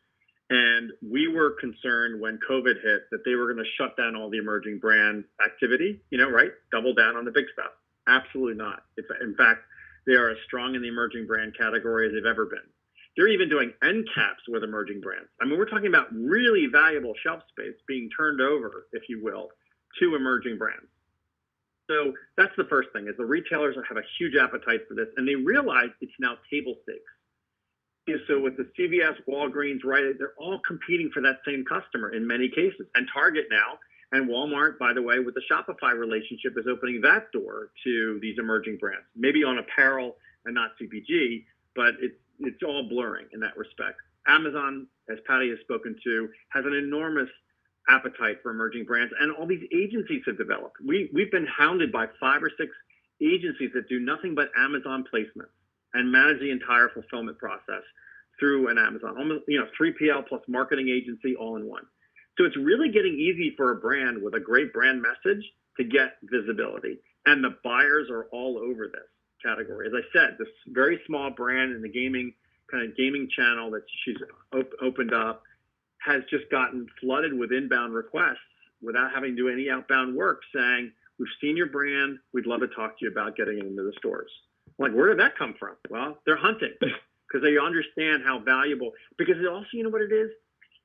And we were concerned when COVID hit that they were going to shut down all the emerging brand activity, right? Double down on the big stuff. Absolutely not. In fact, they are as strong in the emerging brand category as they've ever been. They're even doing end caps with emerging brands. I mean, we're talking about really valuable shelf space being turned over, if you will, to emerging brands. So that's the first thing, is the retailers have a huge appetite for this, and they realize it's now table stakes. So with the CVS, Walgreens, right, they're all competing for that same customer in many cases. And Target now, and Walmart, by the way, with the Shopify relationship, is opening that door to these emerging brands, maybe on apparel and not CPG, but it's all blurring in that respect. Amazon, as Paddy has spoken to, has an enormous appetite for emerging brands, and all these agencies have developed. We've been hounded by 5 or 6 agencies that do nothing but Amazon placements and manage the entire fulfillment process through an Amazon, almost 3PL plus marketing agency all in one. So it's really getting easy for a brand with a great brand message to get visibility, and the buyers are all over this category. As I said, this very small brand in the gaming channel that she's opened up has just gotten flooded with inbound requests without having to do any outbound work, saying, "We've seen your brand, we'd love to talk to you about getting it into the stores." Like, where did that come from? Well, they're hunting because they understand how valuable, because it also, you know what it is?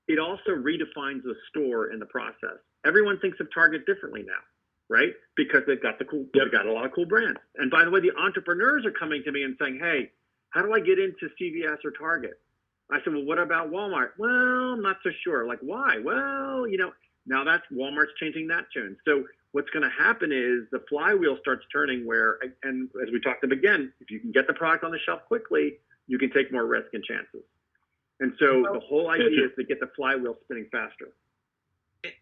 It also redefines the store in the process. Everyone thinks of Target differently now, right? Because they've got they've got a lot of cool brands. And by the way, the entrepreneurs are coming to me and saying, "Hey, how do I get into CVS or Target?" I said, "Well, what about Walmart?" "Well, I'm not so sure." Like, why? Well, now that's Walmart's changing that tune. So what's going to happen is the flywheel starts turning where, and as we talked about again, if you can get the product on the shelf quickly, you can take more risk and chances. And so the whole idea is to get the flywheel spinning faster.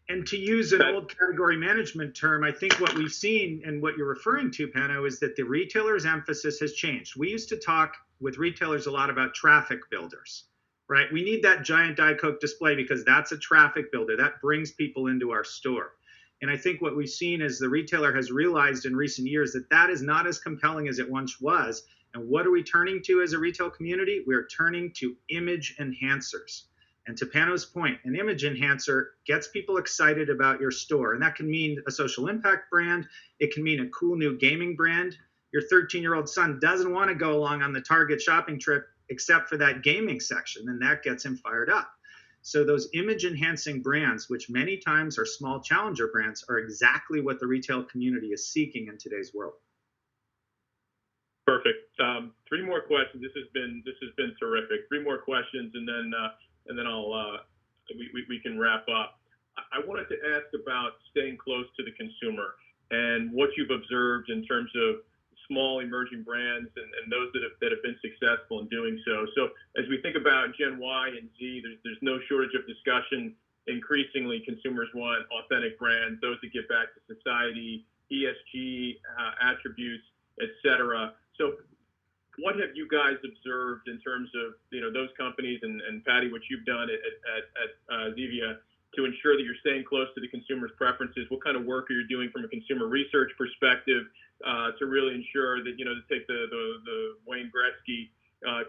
And to use an old category management term, I think what we've seen and what you're referring to, Pano, is that the retailer's emphasis has changed. We used to talk with retailers a lot about traffic builders, right? We need that giant Diet Coke display because that's a traffic builder. That brings people into our store. And I think what we've seen is the retailer has realized in recent years that that is not as compelling as it once was. And what are we turning to as a retail community? We're turning to image enhancers. And to Pano's point, an image enhancer gets people excited about your store. And that can mean a social impact brand. It can mean a cool new gaming brand. Your 13-year-old son doesn't want to go along on the Target shopping trip except for that gaming section, and that gets him fired up. So those image enhancing brands, which many times are small challenger brands, are exactly what the retail community is seeking in today's world. Perfect. 3 more questions. This has been terrific. 3 more questions, and then I'll we can wrap up. I wanted to ask about staying close to the consumer and what you've observed in terms of small emerging brands and those that have been successful in doing so. So as we think about Gen Y and Z, there's no shortage of discussion. Increasingly, consumers want authentic brands, those that give back to society, ESG attributes, etc. So what have you guys observed in terms of those companies and Paddy, what you've done at Zevia to ensure that you're staying close to the consumer's preferences? What kind of work are you doing from a consumer research perspective to really ensure that, to take the Wayne Gretzky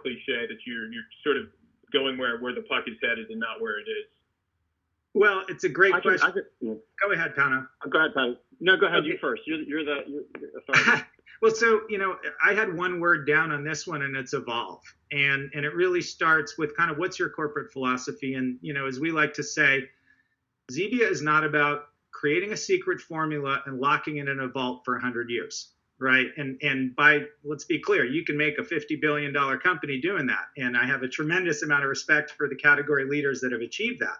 cliche, that you're sort of going where the puck is headed and not where it is? Well, it's a great question. Go ahead, Pano. Go ahead, Paddy. No, go ahead. Okay. You first. You're the authority. Well, so, I had one word down on this one, and it's evolve. And it really starts with kind of what's your corporate philosophy? And, as we like to say, Zevia is not about creating a secret formula and locking it in a vault for 100 years, right? And let's be clear, you can make a $50 billion company doing that. And I have a tremendous amount of respect for the category leaders that have achieved that.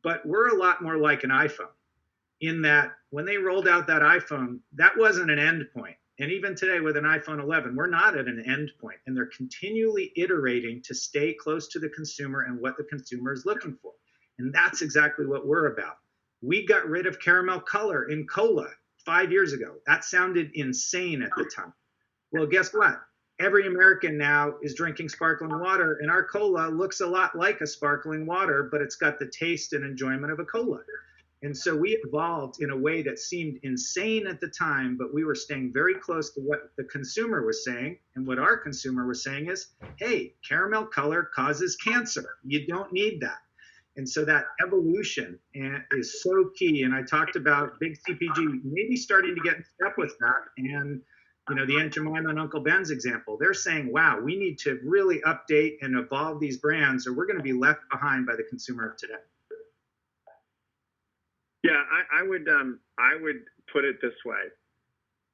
But we're a lot more like an iPhone in that when they rolled out that iPhone, that wasn't an end point. And even today with an iPhone 11, we're not at an end point. And they're continually iterating to stay close to the consumer and what the consumer is looking for. And that's exactly what we're about. We got rid of caramel color in cola 5 years ago. That sounded insane at the time. Well, guess what? Every American now is drinking sparkling water, and our cola looks a lot like a sparkling water, but it's got the taste and enjoyment of a cola. And so we evolved in a way that seemed insane at the time, but we were staying very close to what the consumer was saying. And what our consumer was saying is, hey, caramel color causes cancer. You don't need that. And so that evolution is so key. And I talked about big CPG maybe starting to get in step with that. And, the Aunt Jemima and Uncle Ben's example, they're saying, wow, we need to really update and evolve these brands or we're going to be left behind by the consumer of today. Yeah, I would put it this way.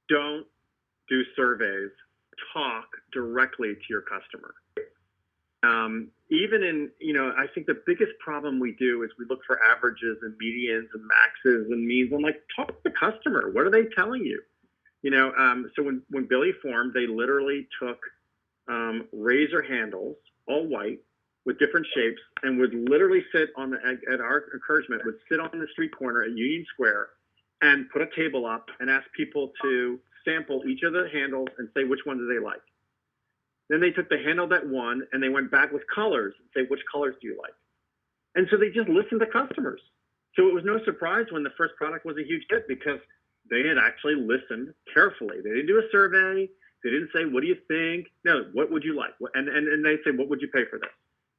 Don't do surveys. Talk directly to your customer. Even in, I think the biggest problem we do is we look for averages and medians and maxes and means. I'm like, talk to the customer. What are they telling you? So when Billy formed, they literally took razor handles, all white, with different shapes, and would literally sit at our encouragement, would sit on the street corner at Union Square and put a table up and ask people to sample each of the handles and say which one do they like. Then they took the handle that won and they went back with colors and say, which colors do you like? And so they just listened to customers. So it was no surprise when the first product was a huge hit because they had actually listened carefully. They didn't do a survey. They didn't say, what do you think? No, what would you like? And they say, what would you pay for this?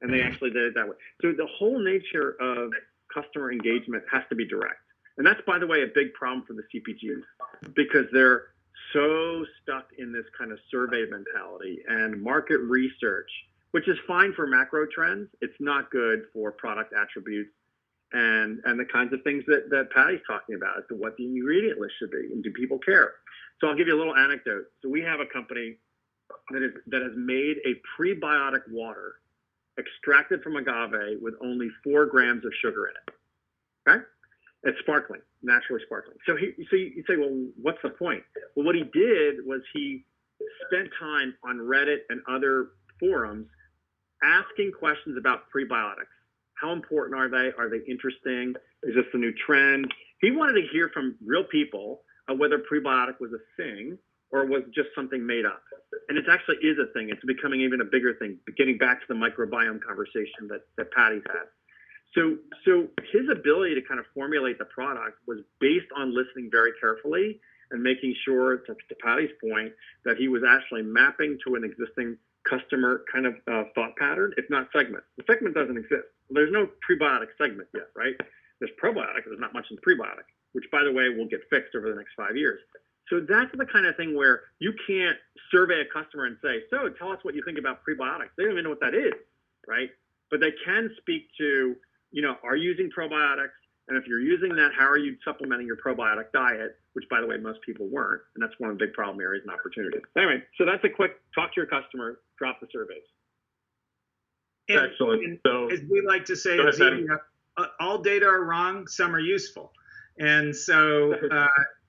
And they actually did it that way. So the whole nature of customer engagement has to be direct. And that's, by the way, a big problem for the CPGs because they're so stuck in this kind of survey mentality and market research, which is fine for macro trends. It's not good for product attributes and the kinds of things that Patty's talking about as to what the ingredient list should be and do people care. So I'll give you a little anecdote. So we have a company that has made a prebiotic water extracted from agave with only 4 grams of sugar in it. Okay? It's sparkling, naturally sparkling. So you say, well, what's the point? Well, what he did was he spent time on Reddit and other forums asking questions about prebiotics. How important are they? Are they interesting? Is this a new trend? He wanted to hear from real people whether prebiotic was a thing or was just something made up. And it actually is a thing. It's becoming even a bigger thing, getting back to the microbiome conversation that Patty's had. So his ability to kind of formulate the product was based on listening very carefully and making sure, to Patty's point, that he was actually mapping to an existing customer kind of thought pattern, if not segment. The segment doesn't exist. There's no prebiotic segment yet, right? There's probiotic. There's not much in prebiotic, which, by the way, will get fixed over the next 5 years. So that's the kind of thing where you can't survey a customer and say, so tell us what you think about prebiotics. They don't even know what that is, right? But they can speak to, are you using probiotics? And if you're using that, how are you supplementing your probiotic diet? Which, by the way, most people weren't. And that's one of the big problem areas and opportunities. Anyway, so that's a quick talk to your customer, drop the surveys. Excellent. And so, as we like to say, at Zevia, all data are wrong, some are useful. And so,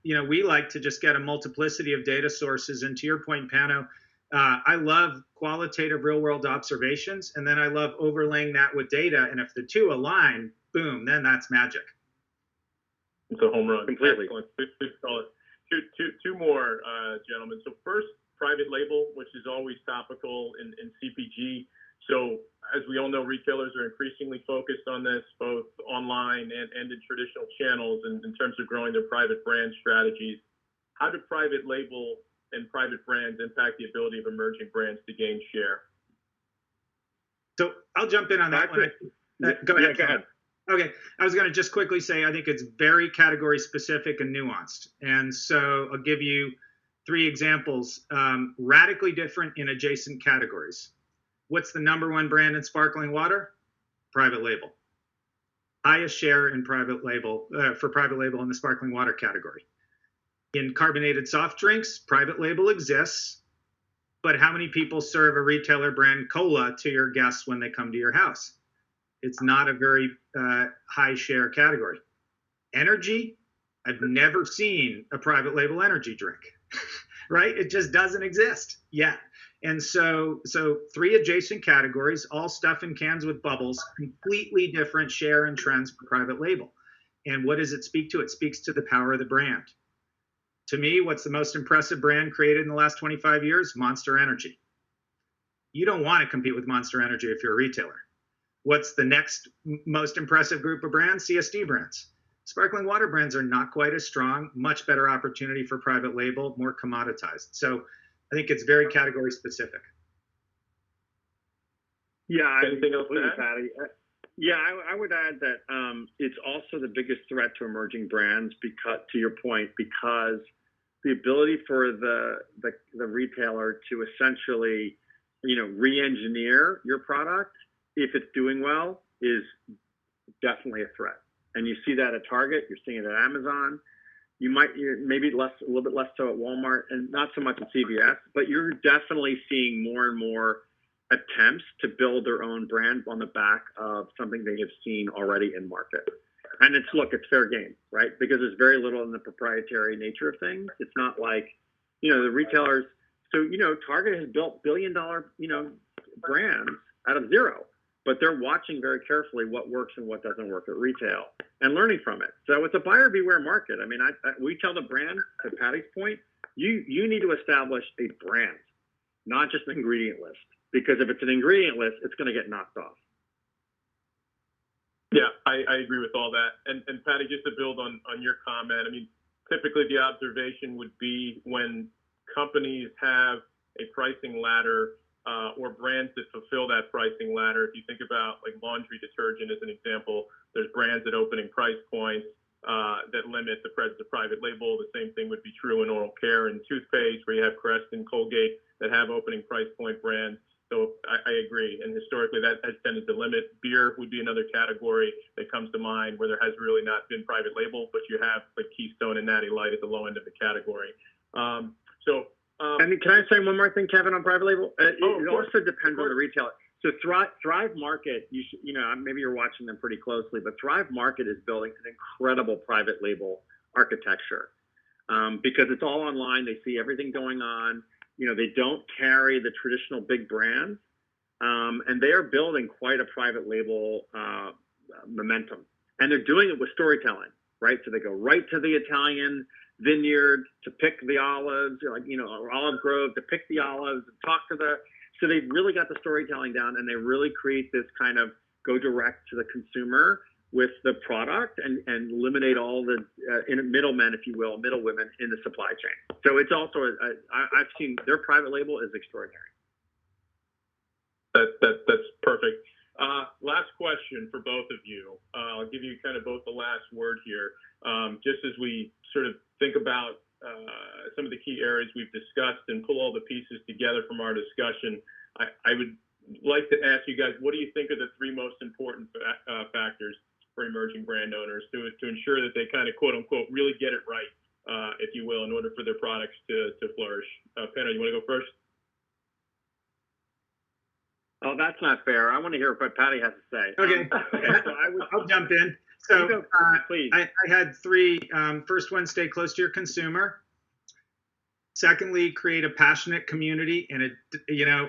we like to just get a multiplicity of data sources. And to your point, Pano, I love qualitative real-world observations, and then I love overlaying that with data. And if the two align, boom, then that's magic. It's a home run. Completely. Excellent. Good call. Two more, gentlemen. So first, private label, which is always topical in CPG. So as we all know, retailers are increasingly focused on this, both online and in traditional channels in terms of growing their private brand strategies. How do private label and private brands impact the ability of emerging brands to gain share? So I'll jump in on that one. Go ahead. Go ahead. Okay. I was going to just quickly say, I think it's very category specific and nuanced. And so I'll give you 3 examples, radically different in adjacent categories. What's the #1 brand in sparkling water? Private label. Highest share in private label for private label in the sparkling water category. In carbonated soft drinks, private label exists, but how many people serve a retailer brand cola to your guests when they come to your house? It's not a very high share category. Energy, I've never seen a private label energy drink, right? It just doesn't exist yet. And so 3 adjacent categories, all stuff in cans with bubbles, completely different share and trends for private label. And what does it speak to? It speaks to the power of the brand. To me, what's the most impressive brand created in the last 25 years? Monster Energy. You don't want to compete with Monster Energy if you're a retailer. What's the next most impressive group of brands? CSD brands. Sparkling water brands are not quite as strong, much better opportunity for private label, more commoditized. So I think it's very category specific. Yeah. Anything else to add? Patty? Yeah, I would add that it's also the biggest threat to emerging brands because, to your point, because the ability for the retailer to essentially, re-engineer your product if it's doing well is definitely a threat. And you see that at Target, you're seeing it at Amazon. Maybe a little bit less so at Walmart, and not so much at CVS, but you're definitely seeing more and more attempts to build their own brand on the back of something they have seen already in market. And it's fair game, right? Because there's very little in the proprietary nature of things. It's not like, the retailers. So, Target has built billion-dollar, brands out of zero, but they're watching very carefully what works and what doesn't work at retail and learning from it. So it's a buyer beware market. I mean, we tell the brand, to Patty's point, you need to establish a brand, not just an ingredient list. Because if it's an ingredient list, it's going to get knocked off. Yeah, I agree with all that. And Paddy, just to build on your comment, I mean, typically the observation would be when companies have a pricing ladder or brands that fulfill that pricing ladder. If you think about like laundry detergent as an example, there's brands at opening price points that limit the presence of private label. The same thing would be true in oral care and toothpaste, where you have Crest and Colgate that have opening price point brands. So I agree. And historically, that has tended to limit. Beer would be another category that comes to mind where there has really not been private label, but you have like Keystone and Natty Light at the low end of the category. And can I say one more thing, Kevin, on private label? It also depends on the retailer. So Thrive Market, maybe you're watching them pretty closely, but Thrive Market is building an incredible private label architecture because it's all online. They see everything going on. They don't carry the traditional big brands, and they are building quite a private label momentum. And they're doing it with storytelling, right? So they go right to the Italian vineyard to pick the olives, or olive grove to pick the olives and talk to so they've really got the storytelling down, and they really create this kind of go direct to the consumer with the product and eliminate all the middlemen, if you will, middlewomen in the supply chain. So it's also, I've seen their private label is extraordinary. That's perfect. Last question for both of you. I'll give you kind of both the last word here. Just as we sort of think about some of the key areas we've discussed and pull all the pieces together from our discussion, I would like to ask you guys, what do you think are the three most important factors for emerging brand owners to ensure that they kind of quote unquote really get it right, if you will, in order for their products to flourish? Pano, you want to go first? Oh, that's not fair. I want to hear what Paddy has to say. Okay. So I'll jump in. So please. I had three. First one, stay close to your consumer. Secondly, create a passionate community. And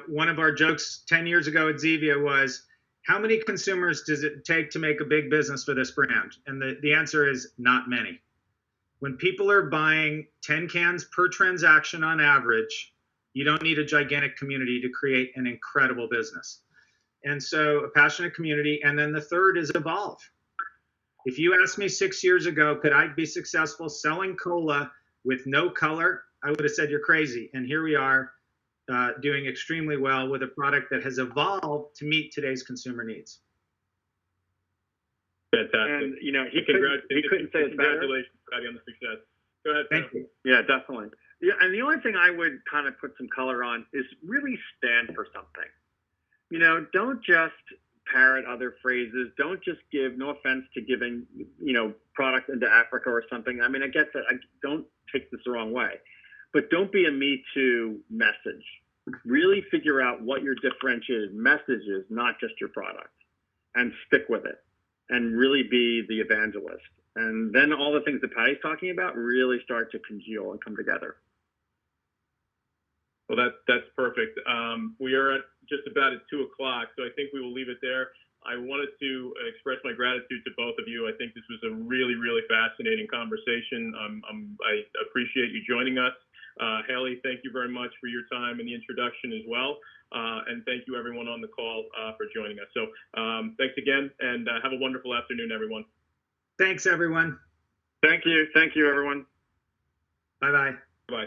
one of our jokes 10 years ago at Zevia was, how many consumers does it take to make a big business for this brand? And the answer is not many. When people are buying 10 cans per transaction on average, you don't need a gigantic community to create an incredible business. And so a passionate community. And then the third is evolve. If you asked me 6 years ago, could I be successful selling cola with no color? I would have said you're crazy. And here we are doing extremely well with a product that has evolved to meet today's consumer needs. Fantastic. And, he couldn't say it better. Congratulations, Paddy, on the success. Go ahead. Thank you. Yeah, definitely. Yeah, and the only thing I would kind of put some color on is really stand for something. Don't just parrot other phrases. Don't just give, no offense to giving, product into Africa or something. I mean, I get that. I don't take this the wrong way. But don't be a Me Too message. Really figure out what your differentiated message is, not just your product, and stick with it, and really be the evangelist. And then all the things that Paddy's talking about really start to congeal and come together. Well, that's perfect. We are at just about at 2 o'clock, so I think we will leave it there. I wanted to express my gratitude to both of you. I think this was a really, really fascinating conversation. I appreciate you joining us. Haley, thank you very much for your time and the introduction as well. And thank you, everyone on the call, for joining us. So thanks again, and have a wonderful afternoon, everyone. Thanks, everyone. Thank you. Thank you, everyone. Bye-bye. Bye.